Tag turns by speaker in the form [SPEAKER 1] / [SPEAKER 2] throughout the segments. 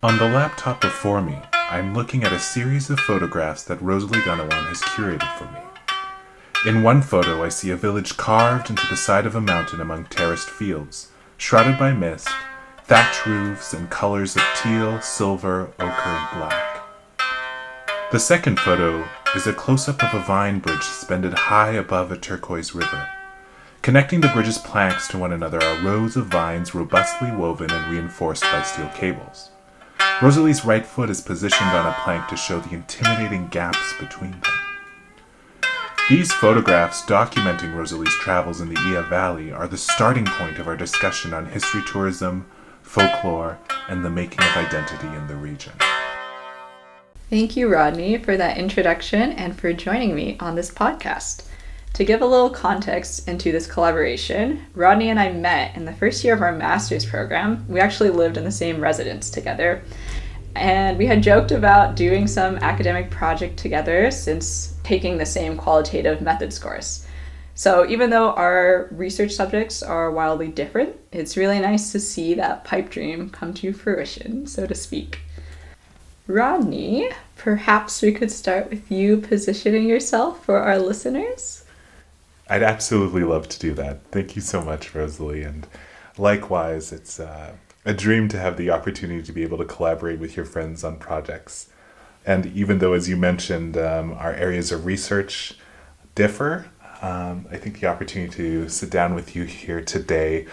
[SPEAKER 1] On the laptop before me, I'm looking at a series of photographs that Rosalie Gunawan has curated for me. In one photo, I see a village carved into the side of a mountain among terraced fields, shrouded by mist, thatch roofs, and colors of teal, silver, ochre, and black. The second photo is a close-up of a vine bridge suspended high above a turquoise river. Connecting the bridge's planks to one another are rows of vines robustly woven and reinforced by steel cables. Rosalie's right foot is positioned on a plank to show the intimidating gaps between them. These photographs documenting Rosalie's travels in the Iya Valley are the starting point of our discussion on history tourism, folklore, and the making of identity in the region.
[SPEAKER 2] Thank you, Rodney, for that introduction and for joining me on this podcast. To give a little context into this collaboration, Rodney and I met in the first year of our master's program. We actually lived in the same residence together, and we had joked about doing some academic project together since taking the same qualitative methods course. So even though our research subjects are wildly different, it's really nice to see that pipe dream come to fruition, so to speak. Rodney, perhaps we could start with you positioning yourself for our listeners?
[SPEAKER 1] I'd absolutely love to do that. Thank you so much, Rosalie. And likewise, it's a dream to have the opportunity to be able to collaborate with your friends on projects. And even though, as you mentioned, our areas of research differ, I think the opportunity to sit down with you here today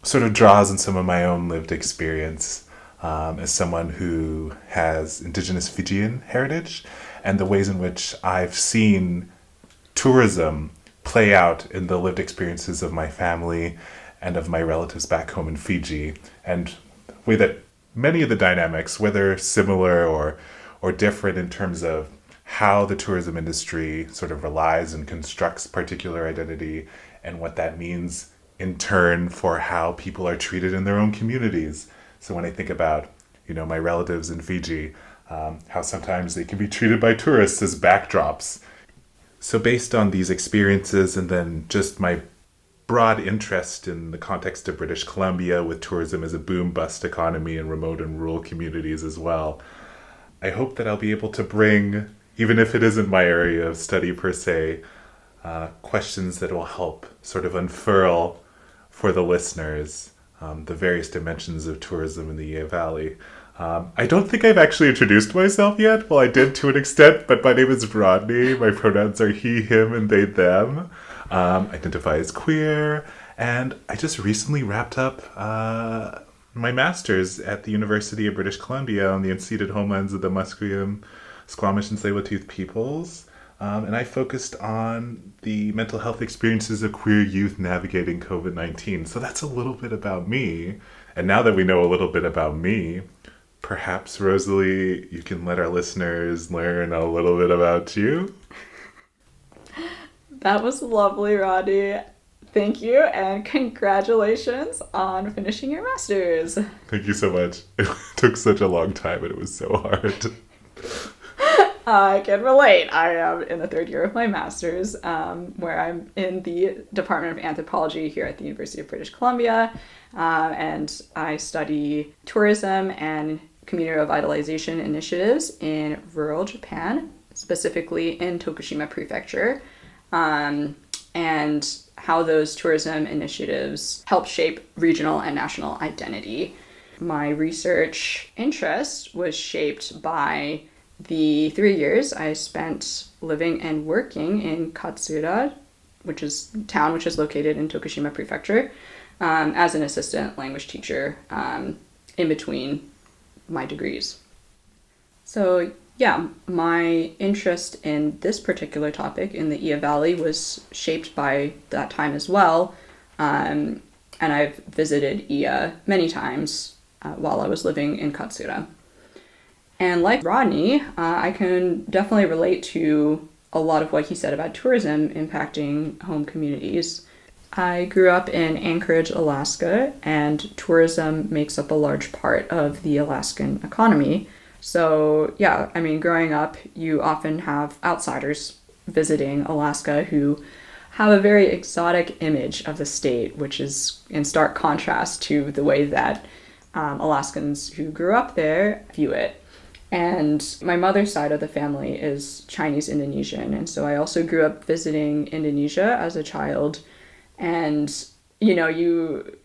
[SPEAKER 1] sort of draws on some of my own lived experience as someone who has indigenous Fijian heritage and the ways in which I've seen tourism play out in the lived experiences of my family and of my relatives back home in Fiji, and the way that many of the dynamics, whether similar or different in terms of how the tourism industry sort of relies and constructs particular identity and what that means in turn for how people are treated in their own communities. So when I think about, my relatives in Fiji, how sometimes they can be treated by tourists as backdrops. So based on these experiences and then just my broad interest in the context of British Columbia with tourism as a boom-bust economy in remote and rural communities as well, I hope that I'll be able to bring, even if it isn't my area of study per se, questions that will help sort of unfurl for the listeners the various dimensions of tourism in the Iya Valley. I don't think I've actually introduced myself yet. Well, I did to an extent, but my name is Rodney. My pronouns are he, him, and they, them. Identify as queer. And I just recently wrapped up my master's at the University of British Columbia on the unceded homelands of the Musqueam, Squamish, and Tsleil-Waututh peoples. And I focused on the mental health experiences of queer youth navigating COVID-19. So that's a little bit about me. And now that we know a little bit about me, perhaps, Rosalie, you can let our listeners learn a little bit about you.
[SPEAKER 2] That was lovely, Rodney. Thank you, and congratulations on finishing your master's.
[SPEAKER 1] Thank you so much. It took such a long time and it was so hard.
[SPEAKER 2] I can relate. I am in the third year of my master's, where I'm in the Department of Anthropology here at the University of British Columbia, and I study tourism and community revitalization initiatives in rural Japan, specifically in Tokushima Prefecture, and how those tourism initiatives help shape regional and national identity. My research interest was shaped by the 3 years I spent living and working in Katsura, which is a town which is located in Tokushima Prefecture, as an assistant language teacher in between my degrees. So yeah, my interest in this particular topic in the Iya Valley was shaped by that time as well, and I've visited Iya many times while I was living in Katsura. And like Rodney, I can definitely relate to a lot of what he said about tourism impacting home communities. I grew up in Anchorage, Alaska, and tourism makes up a large part of the Alaskan economy. So yeah, growing up, you often have outsiders visiting Alaska who have a very exotic image of the state, which is in stark contrast to the way that Alaskans who grew up there view it. And my mother's side of the family is Chinese Indonesian, and so I also grew up visiting Indonesia as a child. And you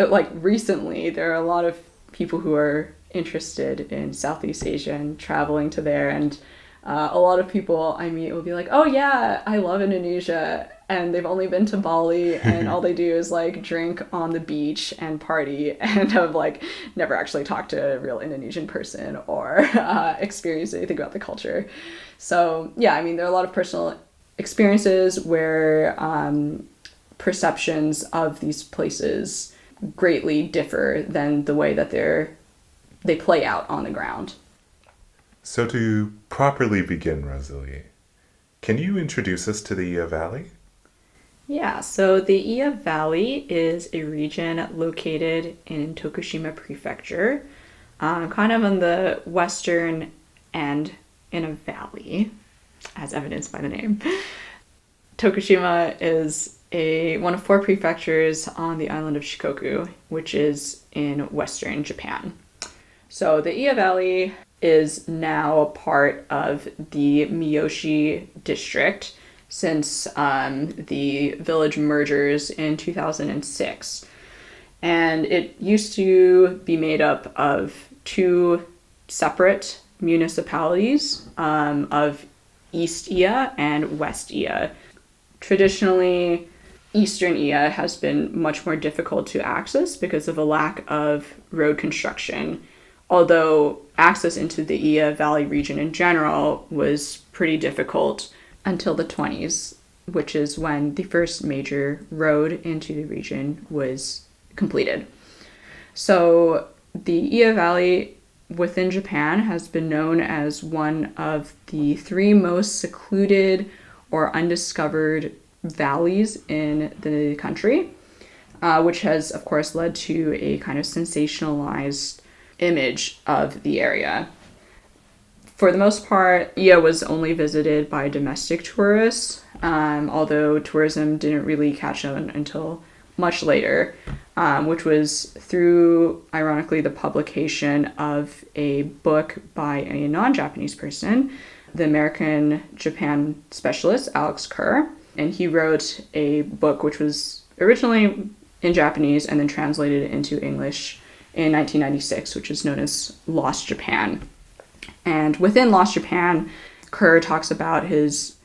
[SPEAKER 2] like recently there are a lot of people who are interested in Southeast Asia and traveling to there, and a lot of people I meet will be like, oh yeah, I love Indonesia, and they've only been to Bali and all they do is like drink on the beach and party and have like never actually talked to a real Indonesian person or experienced anything about the culture. So yeah, I mean, there are a lot of personal experiences where perceptions of these places greatly differ than the way that they play out on the ground.
[SPEAKER 1] So to properly begin, Rosalie, can you introduce us to the Iya Valley?
[SPEAKER 2] Yeah, so the Iya Valley is a region located in Tokushima Prefecture, kind of on the western end in a valley, as evidenced by the name. Tokushima is one of 4 prefectures on the island of Shikoku, which is in western Japan. So the Iya Valley is now a part of the Miyoshi district since the village mergers in 2006. And it used to be made up of 2 separate municipalities of East Iya and West Iya. Traditionally, Eastern Iya has been much more difficult to access because of a lack of road construction, although access into the Iya Valley region in general was pretty difficult until the 20s, which is when the first major road into the region was completed. So the Iya Valley within Japan has been known as one of the 3 most secluded or undiscovered valleys in the country, which has, of course, led to a kind of sensationalized image of the area. For the most part, Iya was only visited by domestic tourists, although tourism didn't really catch on until much later, which was through, ironically, the publication of a book by a non-Japanese person, the American Japan specialist, Alex Kerr. And he wrote a book which was originally in Japanese and then translated into English in 1996, which is known as Lost Japan. And within Lost Japan, Kerr talks about his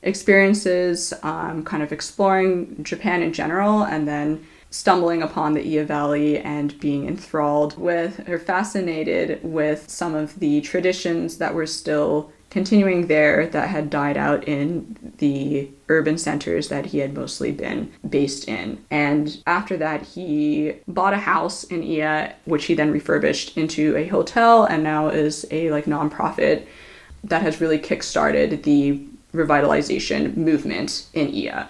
[SPEAKER 2] experiences kind of exploring Japan in general and then stumbling upon the Iya Valley and being enthralled with or fascinated with some of the traditions that were still continuing there that had died out in the urban centers that he had mostly been based in. And after that, he bought a house in Iya, which he then refurbished into a hotel and now is a nonprofit that has really kickstarted the revitalization movement in Iya.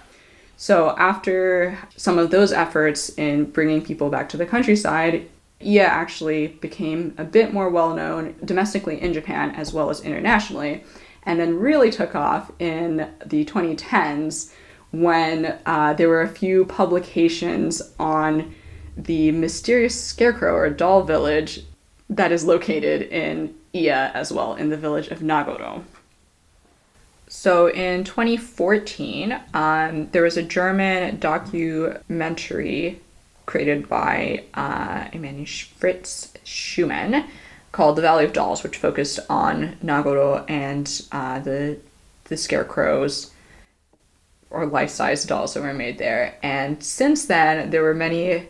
[SPEAKER 2] So after some of those efforts in bringing people back to the countryside, Iya actually became a bit more well-known domestically in Japan as well as internationally, and then really took off in the 2010s when there were a few publications on the mysterious scarecrow or doll village that is located in Iya as well, in the village of Nagoro. So in 2014, there was a German documentary created by a man named Fritz Schumann called The Valley of Dolls, which focused on Nagoro and the scarecrows or life-size dolls that were made there. And since then, there were many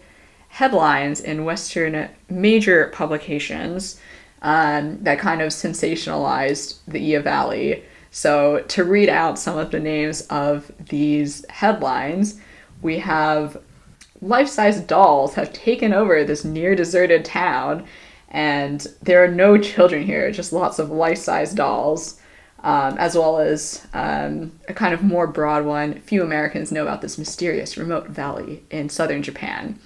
[SPEAKER 2] headlines in Western major publications that kind of sensationalized the Iya Valley. So to read out some of the names of these headlines, we have life-size dolls have taken over this near-deserted town, and there are no children here, just lots of life-size dolls, as well as a kind of more broad one. Few Americans know about this mysterious remote valley in southern Japan.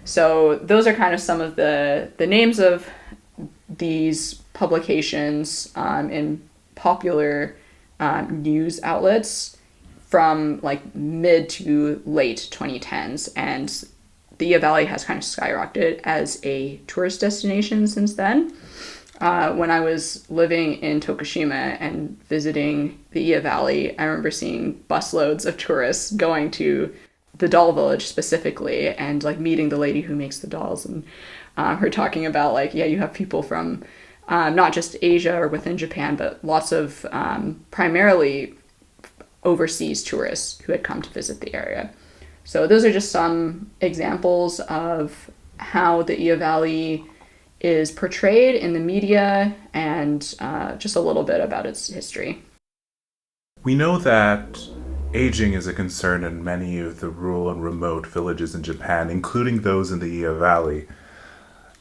[SPEAKER 2] So those are kind of some of the names of these publications in popular news outlets from mid to late 2010s, and the Iya Valley has kind of skyrocketed as a tourist destination since then. When I was living in Tokushima and visiting the Iya Valley, I remember seeing busloads of tourists going to the doll village specifically and like meeting the lady who makes the dolls, and her talking about like, yeah, you have people from not just Asia or within Japan, but lots of primarily overseas tourists who had come to visit the area. So those are just some examples of how the Iya Valley is portrayed in the media and just a little bit about its history.
[SPEAKER 1] We know that aging is a concern in many of the rural and remote villages in Japan, including those in the Iya Valley.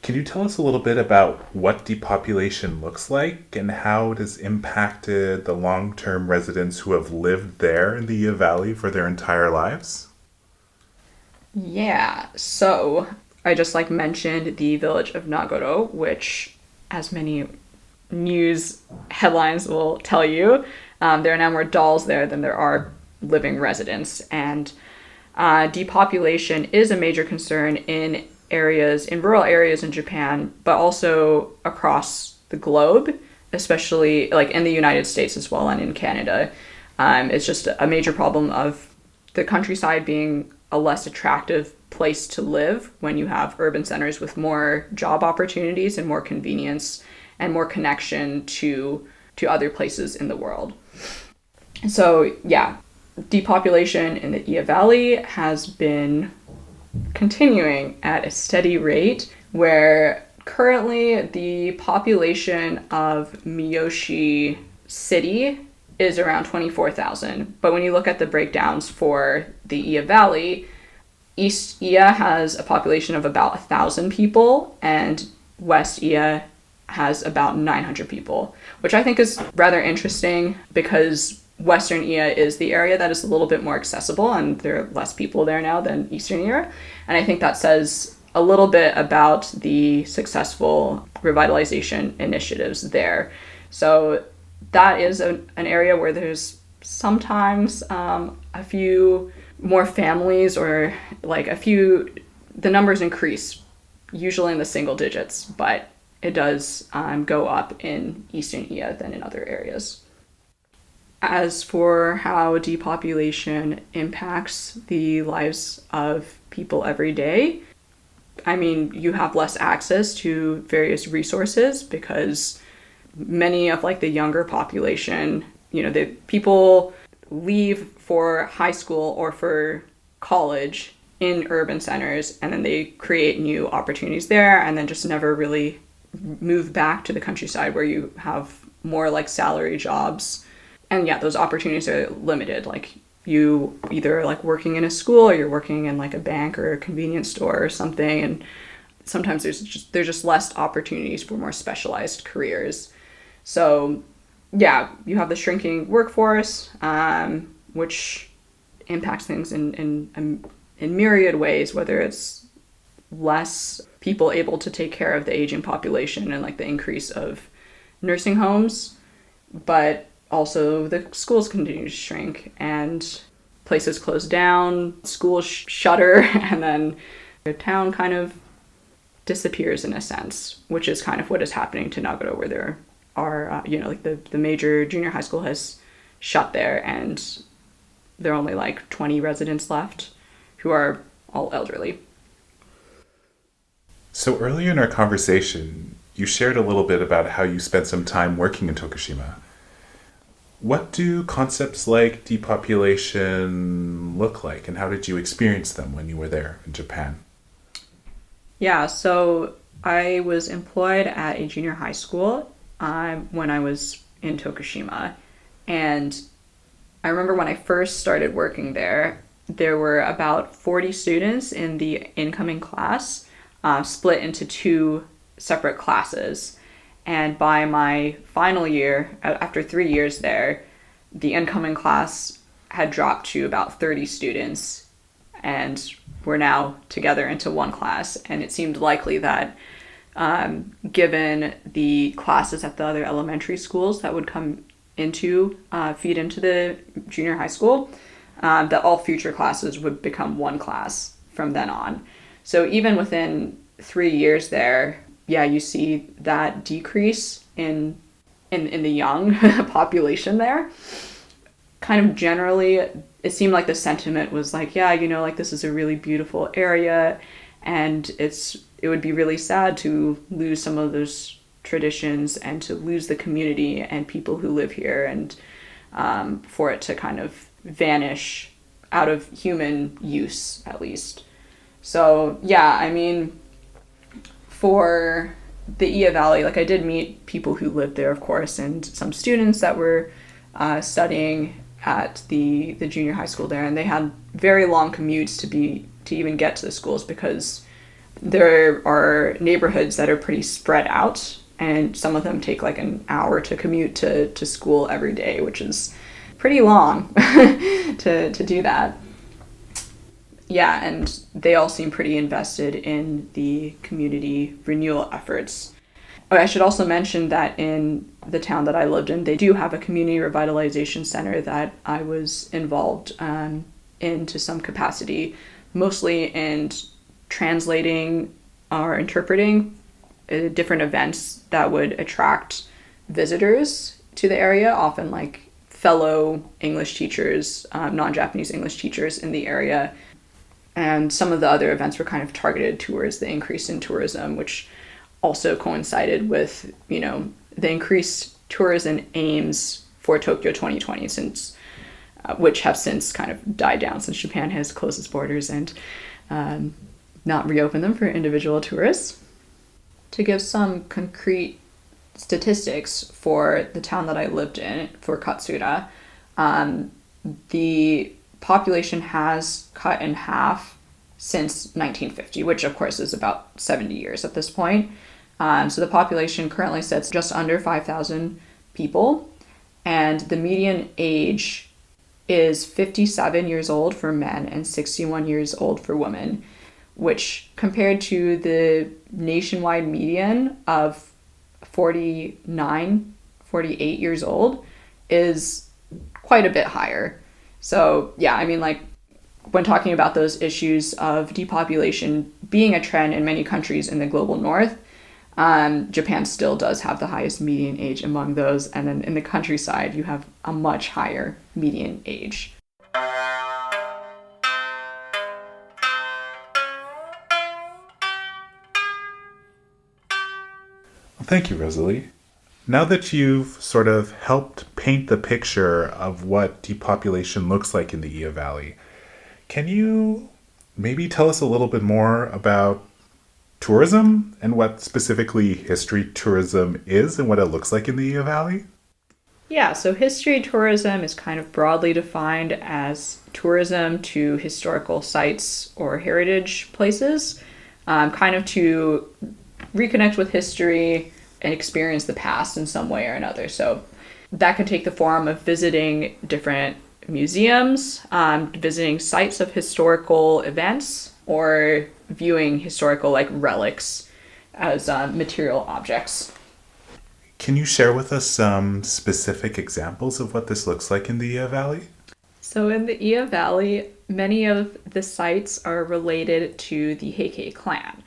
[SPEAKER 1] Can you tell us a little bit about what depopulation looks like and how it has impacted the long-term residents who have lived there in the Iya Valley for their entire lives?
[SPEAKER 2] Yeah, so I just like mentioned the village of Nagoro, which, as many news headlines will tell you, there are now more dolls there than there are living residents. And depopulation is a major concern in rural areas in Japan, but also across the globe, especially like in the United States as well and in Canada. It's just a major problem of the countryside being a less attractive place to live when you have urban centers with more job opportunities and more convenience and more connection to other places in the world. So yeah, depopulation in the Iya Valley has been continuing at a steady rate, where currently the population of Miyoshi City is around 24,000. But when you look at the breakdowns for the Iya Valley, East Iya has a population of about 1,000 people, and West Iya has about 900 people, which I think is rather interesting because Western Iya is the area that is a little bit more accessible, and there are less people there now than Eastern Iya. And I think that says a little bit about the successful revitalization initiatives there. So that is an area where there's sometimes a few more families, or like the numbers increase, usually in the single digits, but it does go up in Eastern Iya than in other areas. As for how depopulation impacts the lives of people every day, I mean, you have less access to various resources because many of like the younger population, the people leave for high school or for college in urban centers, and then they create new opportunities there and then just never really move back to the countryside where you have more like salary jobs. And yeah, those opportunities are limited. Like you either like working in a school or you're working in like a bank or a convenience store or something. And sometimes there's just less opportunities for more specialized careers. So yeah, you have the shrinking workforce, which impacts things in myriad ways, whether it's less people able to take care of the aging population and like the increase of nursing homes, but also the schools continue to shrink and places close down, schools shutter, and then the town kind of disappears in a sense, which is kind of what is happening to Nagoro, where there are, like the major junior high school has shut there and there are only like 20 residents left who are all elderly.
[SPEAKER 1] So earlier in our conversation, you shared a little bit about how you spent some time working in Tokushima. What do concepts like depopulation look like, and how did you experience them when you were there in Japan?
[SPEAKER 2] Yeah, so I was employed at a junior high school when I was in Tokushima. And I remember when I first started working there, there were about 40 students in the incoming class, split into two separate classes. And by my final year, after 3 years there, the incoming class had dropped to about 30 students, and we're now together into one class. And it seemed likely that given the classes at the other elementary schools that would come feed into the junior high school, that all future classes would become one class from then on. So even within 3 years there, yeah, you see that decrease in the young population there. Kind of generally, it seemed like the sentiment was like, yeah, like this is a really beautiful area, and it would be really sad to lose some of those traditions and to lose the community and people who live here, and for it to kind of vanish out of human use, at least. So yeah, I mean, for the Iya Valley, like I did meet people who lived there, of course, and some students that were studying at the junior high school there, and they had very long commutes to even get to the schools, because there are neighborhoods that are pretty spread out, and some of them take like an hour to commute to school every day, which is pretty long to do that. Yeah, and they all seem pretty invested in the community renewal efforts. I should also mention that in the town that I lived in, they do have a community revitalization center that I was involved in to some capacity, mostly in translating or interpreting different events that would attract visitors to the area, often like fellow English teachers, non-Japanese English teachers in the area. And some of the other events were kind of targeted towards the increase in tourism, which also coincided with, the increased tourism aims for Tokyo 2020, which have since kind of died down since Japan has closed its borders and not reopened them for individual tourists. To give some concrete statistics for the town that I lived in, for Katsura, the population has cut in half since 1950, which of course is about 70 years at this point. So the population currently sits just under 5,000 people, and the median age is 57 years old for men and 61 years old for women, which compared to the nationwide median of 48 years old is quite a bit higher. So yeah, I mean, like when talking about those issues of depopulation being a trend in many countries in the global north, Japan still does have the highest median age among those, and then in the countryside you have a much higher median age.
[SPEAKER 1] Thank you, Rosalie. Now that you've sort of helped paint the picture of what depopulation looks like in the Iya Valley, can you maybe tell us a little bit more about tourism and what specifically history tourism is and what it looks like in the Iya Valley?
[SPEAKER 2] Yeah, so history tourism is kind of broadly defined as tourism to historical sites or heritage places, kind of to reconnect with history and experience the past in some way or another. So that can take the form of visiting different museums, visiting sites of historical events, or viewing historical relics as material objects.
[SPEAKER 1] Can you share with us some specific examples of what this looks like in the Iya Valley?
[SPEAKER 2] So in the Iya Valley, many of the sites are related to the Heikei clan.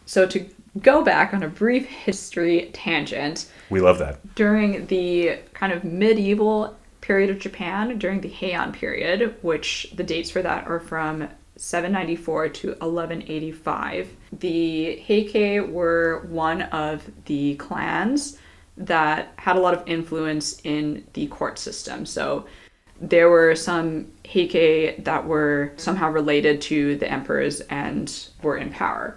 [SPEAKER 2] So to go back on a brief history tangent.
[SPEAKER 1] We love that.
[SPEAKER 2] During the kind of medieval period of Japan, during the Heian period, which the dates for that are from 794 to 1185, the Heikei were one of the clans that had a lot of influence in the court system. So there were some Heikei that were somehow related to the emperors and were in power.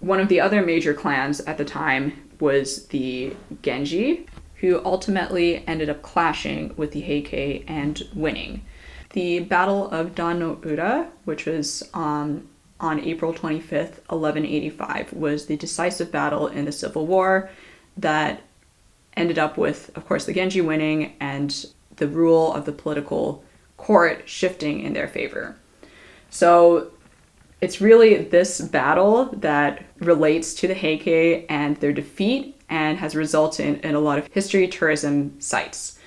[SPEAKER 2] One of the other major clans at the time was the Genji, who ultimately ended up clashing with the Heikei and winning. The Battle of Dan no Ura, which was on April 25th, 1185, was the decisive battle in the Civil War that ended up with, of course, the Genji winning and the rule of the political court shifting in their favor. So it's really this battle that relates to the Heikei and their defeat and has resulted in a lot of history tourism sites.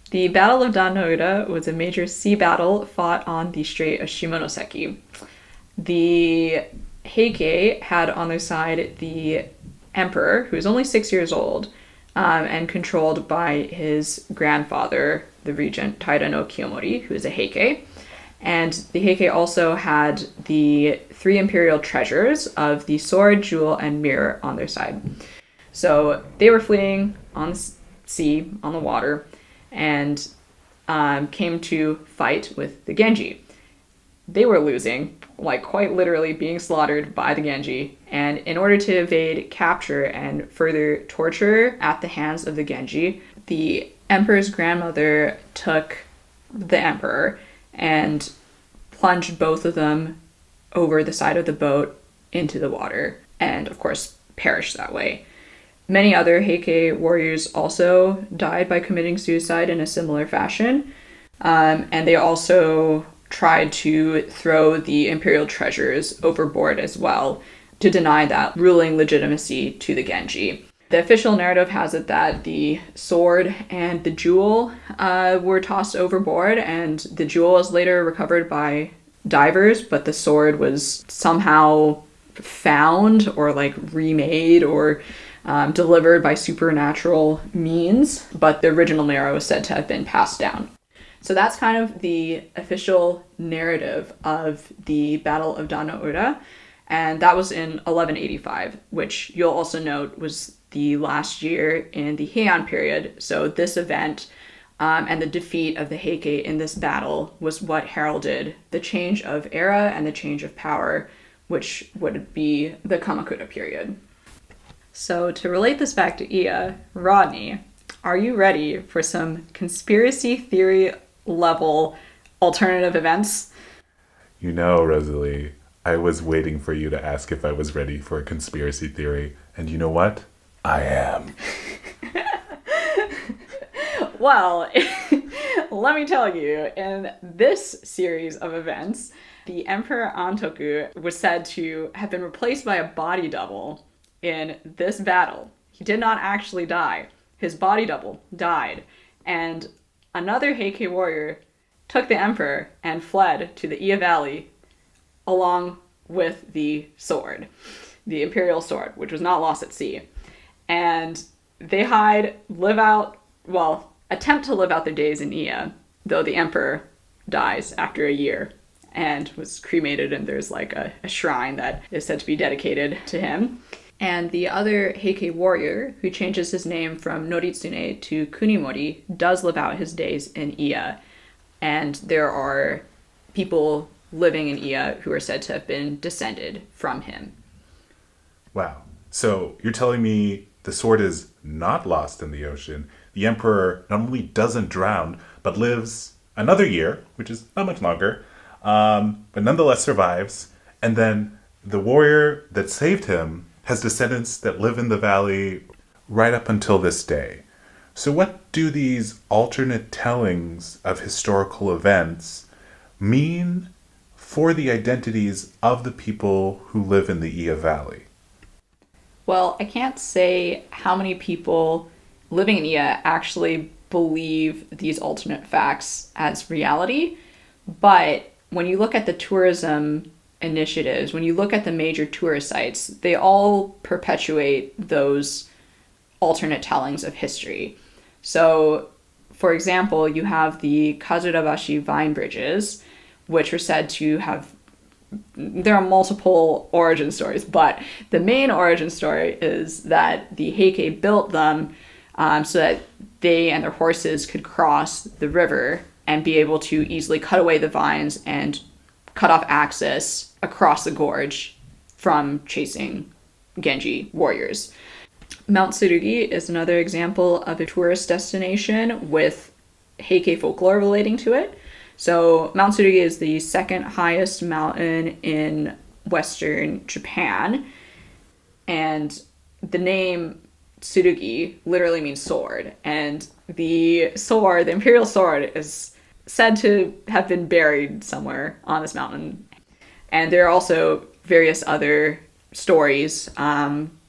[SPEAKER 2] The Battle of Dan no Ura was a major sea battle fought on the Strait of Shimonoseki. The Heike had on their side the emperor, who was only 6 years old, and controlled by his grandfather, the regent Taira no Kiyomori, who is a Heike. And the Heike also had the three imperial treasures of the sword, jewel, and mirror on their side. So they were fleeing on the sea, on the water, and came to fight with the Genji. They were losing, like quite literally being slaughtered by the Genji, and in order to evade capture and further torture at the hands of the Genji, the emperor's grandmother took the emperor and plunged both of them over the side of the boat into the water, and of course perished that way. Many other Heike warriors also died by committing suicide in a similar fashion, and they also tried to throw the imperial treasures overboard as well to deny that ruling legitimacy to the Genji. The official narrative has it that the sword and the jewel were tossed overboard, and the jewel was later recovered by divers, but the sword was somehow found or like remade or delivered by supernatural means, but the original narrative was said to have been passed down. So that's kind of the official narrative of the Battle of Danaura, and that was in 1185, which you'll also note was the last year in the Heian period. So this event and the defeat of the Heike in this battle was what heralded the change of era and the change of power, which would be the Kamakura period. So to relate this back to Iya, Rodney, are you ready for some conspiracy theory level alternative events?
[SPEAKER 1] You know, Rosalie, I was waiting for you to ask if I was ready for a conspiracy theory, and you know what? I am.
[SPEAKER 2] Well, let me tell you, in this series of events, the Emperor Antoku was said to have been replaced by a body double in this battle. He did not actually die. His body double died, and another Heike warrior took the emperor and fled to the Iya Valley along with the sword, the imperial sword, which was not lost at sea. And they attempt to live out their days in Iya, though the emperor dies after a year and was cremated, and there's like a shrine that is said to be dedicated to him. And the other Heike warrior, who changes his name from Noritsune to Kunimori, does live out his days in Iya. And there are people living in Iya who are said to have been descended from him.
[SPEAKER 1] Wow. So you're telling me the sword is not lost in the ocean. The emperor not only doesn't drown, but lives another year, which is not much longer, but nonetheless survives. And then the warrior that saved him has descendants that live in the valley right up until this day. So what do these alternate tellings of historical events mean for the identities of the people who live in the Iya Valley?
[SPEAKER 2] Well, I can't say how many people living in Iya actually believe these alternate facts as reality, but when you look at the tourism initiatives, when you look at the major tourist sites, they all perpetuate those alternate tellings of history. So, for example, you have the Kazurabashi vine bridges, which are said to have, there are multiple origin stories, but the main origin story is that the Heike built them so that they and their horses could cross the river and be able to easily cut away the vines and cut off access across the gorge from chasing Genji warriors. Mount Tsurugi is another example of a tourist destination with Heike folklore relating to it. So Mount Tsurugi is the second highest mountain in western Japan, and the name Tsurugi literally means sword, and the sword, the imperial sword, is said to have been buried somewhere on this mountain. And there are also various other stories,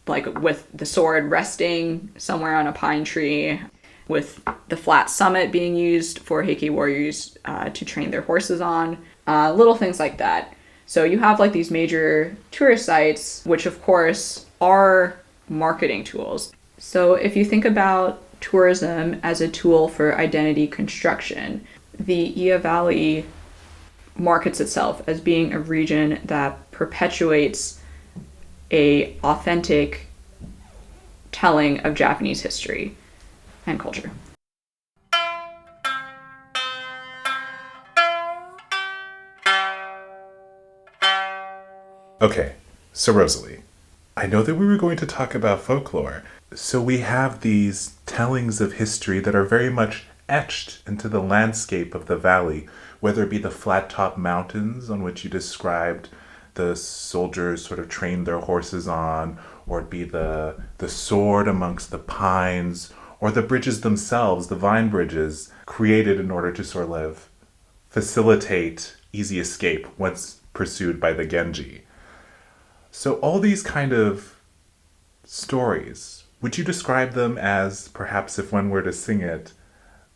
[SPEAKER 2] like with the sword resting somewhere on a pine tree, with the flat summit being used for Heike warriors to train their horses on, little things like that. So you have like these major tourist sites, which of course are marketing tools. So if you think about tourism as a tool for identity construction, the Iya Valley markets itself as being a region that perpetuates a authentic telling of Japanese history and culture.
[SPEAKER 1] Okay, so Rosalie, I know that we were going to talk about folklore. So we have these tellings of history that are very much etched into the landscape of the valley, whether it be the flat top mountains on which you described the soldiers sort of trained their horses on, or it be the sword amongst the pines, or the bridges themselves, the vine bridges, created in order to sort of facilitate easy escape once pursued by the Genji. So all these kind of stories, would you describe them as, perhaps if one were to sing it,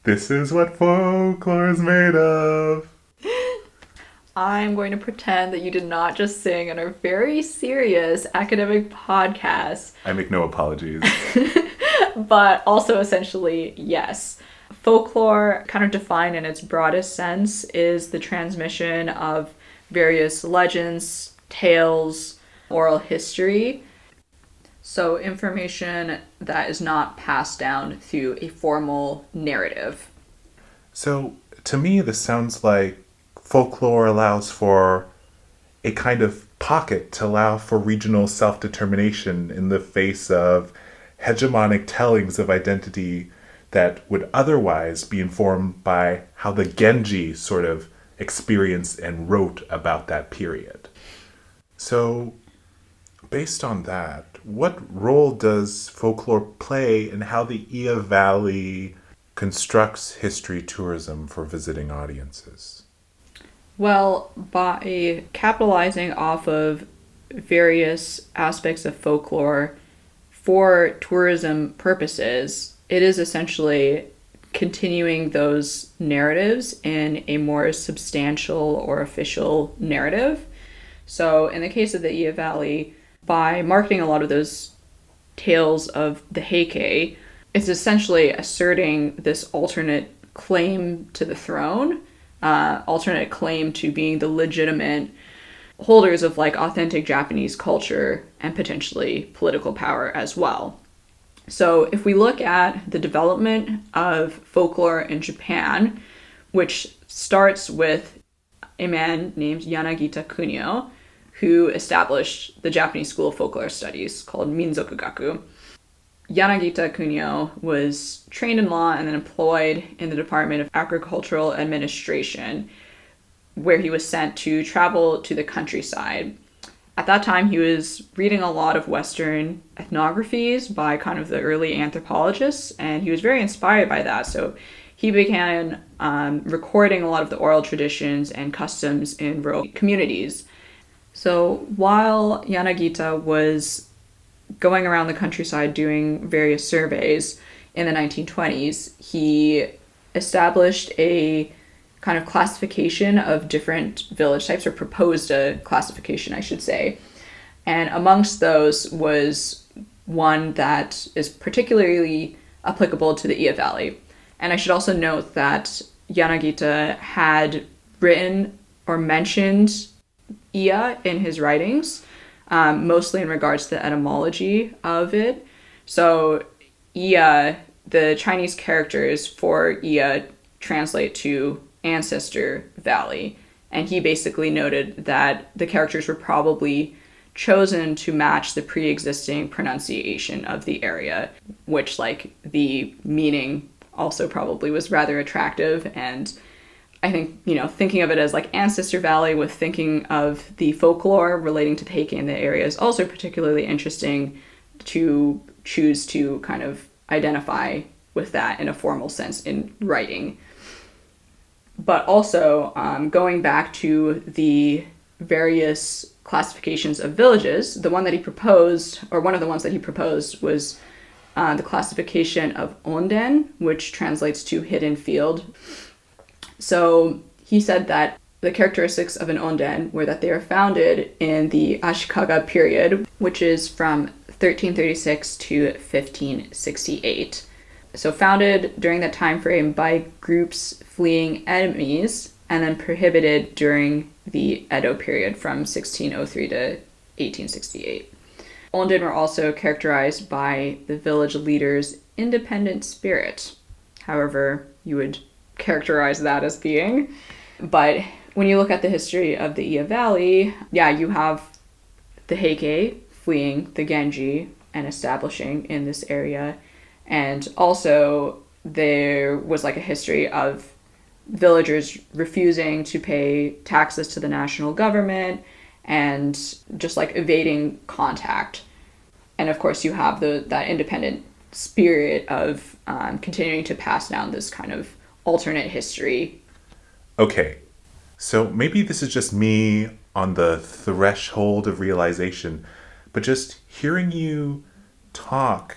[SPEAKER 1] this is what folklore is made of?
[SPEAKER 2] I'm going to pretend that you did not just sing in our very serious academic podcast.
[SPEAKER 1] I make no apologies.
[SPEAKER 2] But also essentially, yes. Folklore, kind of defined in its broadest sense, is the transmission of various legends, tales, oral history. So information that is not passed down through a formal narrative.
[SPEAKER 1] So to me, this sounds like folklore allows for a kind of pocket to allow for regional self-determination in the face of hegemonic tellings of identity that would otherwise be informed by how the Genji sort of experienced and wrote about that period. So, based on that, what role does folklore play in how the Iya Valley constructs history tourism for visiting audiences?
[SPEAKER 2] Well, by capitalizing off of various aspects of folklore for tourism purposes, it is essentially continuing those narratives in a more substantial or official narrative. So in the case of the Iya Valley, by marketing a lot of those tales of the Heike, it's essentially asserting this alternate claim to the throne, alternate claim to being the legitimate holders of like authentic Japanese culture and potentially political power as well. So if we look at the development of folklore in Japan, which starts with a man named Yanagita Kunio, who established the Japanese School of Folklore Studies called Minzoku-gaku. Yanagita Kunio was trained in law and then employed in the Department of Agricultural Administration, where he was sent to travel to the countryside. At that time, he was reading a lot of Western ethnographies by kind of the early anthropologists, and he was very inspired by that. So he began recording a lot of the oral traditions and customs in rural communities. So while Yanagita was going around the countryside doing various surveys in the 1920s, he established a kind of classification of different village types, or proposed a classification, I should say. And amongst those was one that is particularly applicable to the Iya Valley. And I should also note that Yanagita had written or mentioned Iya in his writings, mostly in regards to the etymology of it. So Iya, the Chinese characters for Iya translate to ancestor valley, and he basically noted that the characters were probably chosen to match the pre-existing pronunciation of the area, which like the meaning also probably was rather attractive. And I think, thinking of it as like ancestor valley with thinking of the folklore relating to the Heike in the area is also particularly interesting to choose to kind of identify with that in a formal sense in writing. But also, going back to the various classifications of villages, the one that he proposed, or one of the ones that he proposed, was the classification of onden, which translates to hidden field. So he said that the characteristics of an onden were that they are founded in the Ashikaga period, which is from 1336 to 1568. So founded during that time frame by groups fleeing enemies, and then prohibited during the Edo period from 1603 to 1868. Onden were also characterized by the village leader's independent spirit, however you would characterize that as being. But when you look at the history of the Iya Valley, you have the Heike fleeing the Genji and establishing in this area. And also there was like a history of villagers refusing to pay taxes to the national government and just like evading contact. And of course you have that independent spirit of continuing to pass down this kind of alternate history.
[SPEAKER 1] Okay, so maybe this is just me on the threshold of realization, but just hearing you talk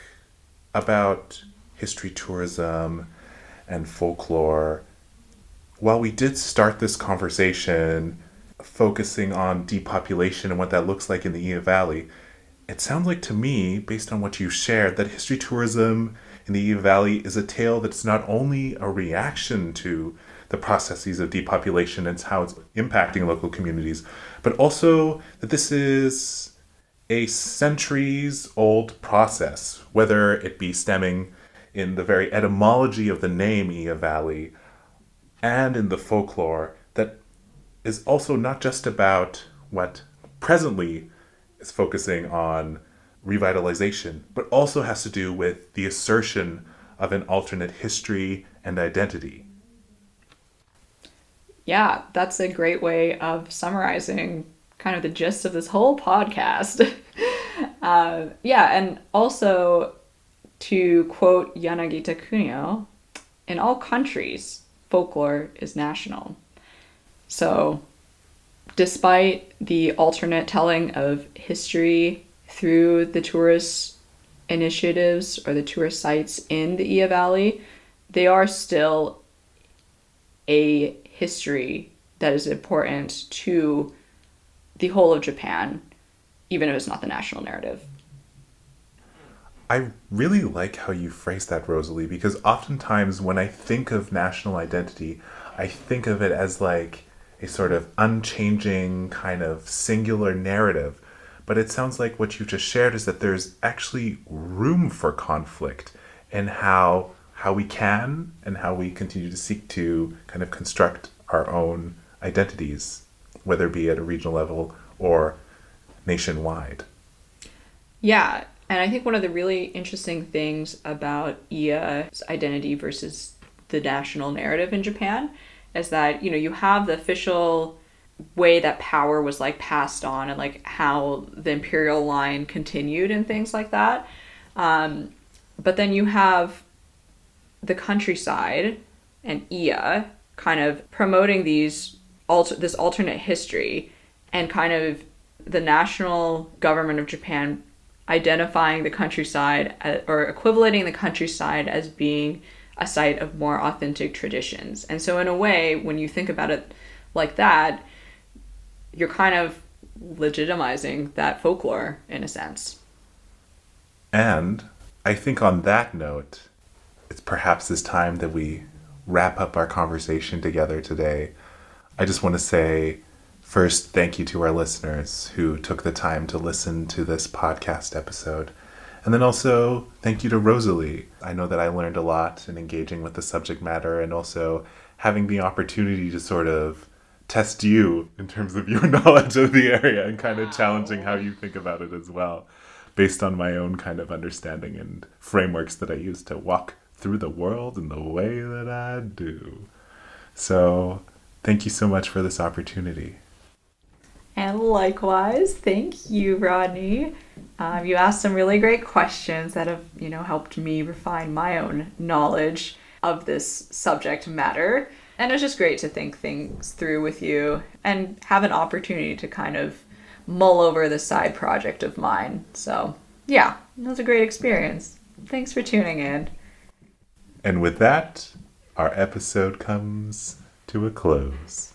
[SPEAKER 1] about history tourism and folklore, while we did start this conversation focusing on depopulation and what that looks like in the Iya Valley, it sounds like to me, based on what you shared, that history tourism in the Iya Valley is a tale that's not only a reaction to the processes of depopulation and how it's impacting local communities, but also that this is a centuries-old process, whether it be stemming in the very etymology of the name Iya Valley and in the folklore, that is also not just about what presently is focusing on revitalization, but also has to do with the assertion of an alternate history and identity.
[SPEAKER 2] Yeah, that's a great way of summarizing kind of the gist of this whole podcast. And also to quote Yanagita Kunio, in all countries, folklore is national. So despite the alternate telling of history through the tourist initiatives or the tourist sites in the Iya Valley, they are still a history that is important to the whole of Japan, even if it's not the national narrative.
[SPEAKER 1] I really like how you phrase that, Rosalie, because oftentimes when I think of national identity, I think of it as like a sort of unchanging kind of singular narrative. But it sounds like what you just shared is that there's actually room for conflict in how we can and how we continue to seek to kind of construct our own identities, whether it be at a regional level or nationwide.
[SPEAKER 2] Yeah, and I think one of the really interesting things about Iya's identity versus the national narrative in Japan is that, you have the official way that power was like passed on and like how the imperial line continued and things like that. But then you have the countryside and Iya kind of promoting this alternate history, and kind of the national government of Japan identifying the countryside or equivalating the countryside as being a site of more authentic traditions. And so in a way, when you think about it like that, you're kind of legitimizing that folklore in a sense.
[SPEAKER 1] And I think on that note, it's perhaps this time that we wrap up our conversation together today. I just want to say, first, thank you to our listeners who took the time to listen to this podcast episode. And then also, thank you to Rosalie. I know that I learned a lot in engaging with the subject matter and also having the opportunity to sort of test you in terms of your knowledge of the area and kind of challenging how you think about it as well, based on my own kind of understanding and frameworks that I use to walk through the world in the way that I do. So, thank you so much for this opportunity.
[SPEAKER 2] And likewise, thank you, Rodney. You asked some really great questions that have, helped me refine my own knowledge of this subject matter. And it's just great to think things through with you and have an opportunity to kind of mull over the side project of mine. So, yeah, it was a great experience. Thanks for tuning in.
[SPEAKER 1] And with that, our episode comes to a close.